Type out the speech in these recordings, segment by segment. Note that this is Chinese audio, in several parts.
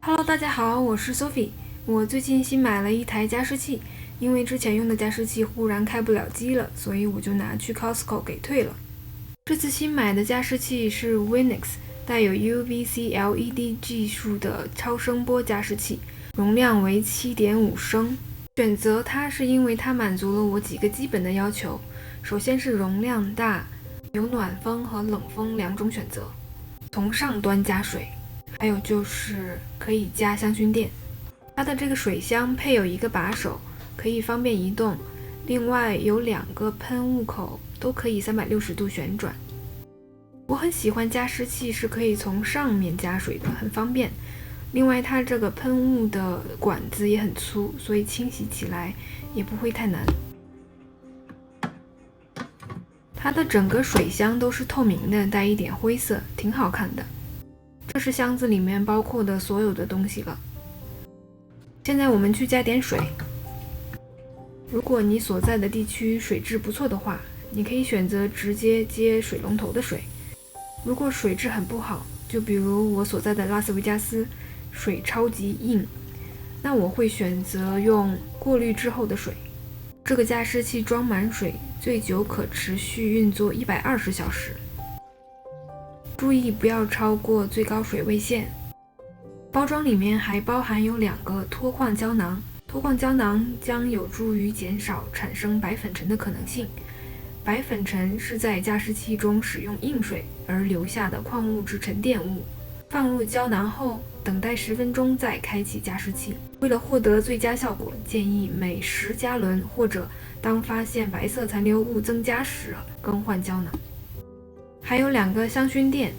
Hello，大家好，我是 Sophie。我最近新买了一台加湿器，因为之前用的加湿器忽然开不了机了，所以我就拿去 Costco 给退了。这次新买的加湿器是 Winix 带有 UVC LED 技术的超声波加湿器，容量为7.5升。选择它是因为它满足了我几个基本的要求。首先是容量大，有暖风和冷风两种选择，从上端加水。还有就是可以加香薰垫，它的这个水箱配有一个把手，可以方便移动。另外有2个喷雾口，都可以360度旋转。我很喜欢加湿器是可以从上面加水的，很方便。另外它这个喷雾的管子也很粗，所以清洗起来也不会太难。它的整个水箱都是透明的，带一点灰色，挺好看的。这是箱子里面包括的所有的东西了。现在我们去加点水。如果你所在的地区水质不错的话，你可以选择直接接水龙头的水。如果水质很不好，就比如我所在的拉斯维加斯，水超级硬，那我会选择用过滤之后的水。这个加湿器装满水，最久可持续运作120小时。注意不要超过最高水位线。包装里面还包含有2个脱矿胶囊，脱矿胶囊将有助于减少产生白粉尘的可能性。白粉尘是在加湿器中使用硬水而留下的矿物质沉淀物。放入胶囊后，等待10分钟再开启加湿器。为了获得最佳效果，建议每10加仑或者当发现白色残留物增加时更换胶囊。还有2个香薰垫，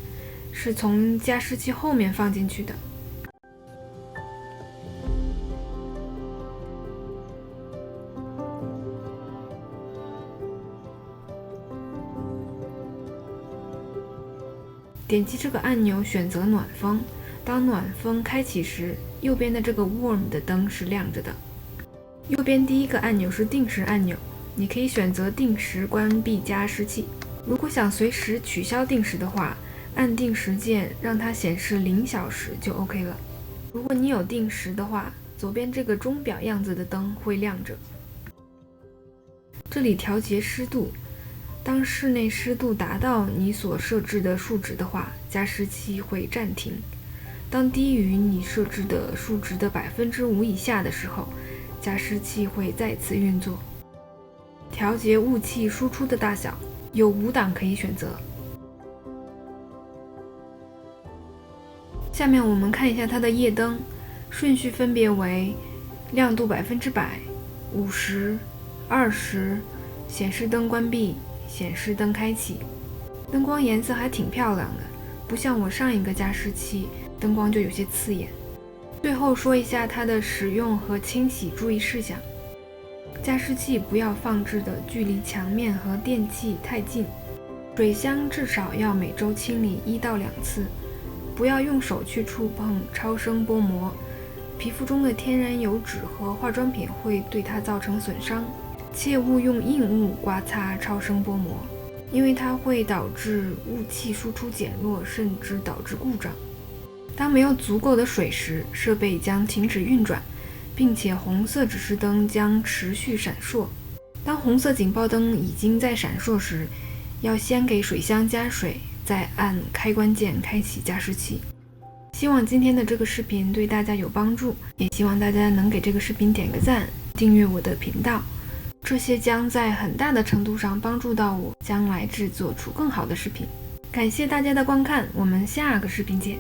是从加湿器后面放进去的。点击这个按钮选择暖风，当暖风开启时，右边的这个 Warm 的灯是亮着的。右边第1个按钮是定时按钮，你可以选择定时关闭加湿器。如果想随时取消定时的话，按定时键让它显示0小时就 OK 了。如果你有定时的话，左边这个钟表样子的灯会亮着。这里调节湿度，当室内湿度达到你所设置的数值的话，加湿器会暂停。当低于你设置的数值的5%以下的时候，加湿器会再次运作。调节雾气输出的大小，有5档可以选择。下面我们看一下它的夜灯，顺序分别为亮度100%、50%、20%、显示灯关闭、显示灯开启。灯光颜色还挺漂亮的，不像我上一个加湿器灯光就有些刺眼。最后说一下它的使用和清洗注意事项。加湿器不要放置的距离墙面和电器太近，水箱至少要每周清理1到2次。不要用手去触碰超声波膜，皮肤中的天然油脂和化妆品会对它造成损伤。切勿用硬物刮擦超声波膜，因为它会导致雾气输出减弱，甚至导致故障。当没有足够的水时，设备将停止运转，并且红色指示灯将持续闪烁。当红色警报灯已经在闪烁时，要先给水箱加水，再按开关键开启加湿器。希望今天的这个视频对大家有帮助，也希望大家能给这个视频点个赞，订阅我的频道，这些将在很大的程度上帮助到我将来制作出更好的视频。感谢大家的观看，我们下个视频见。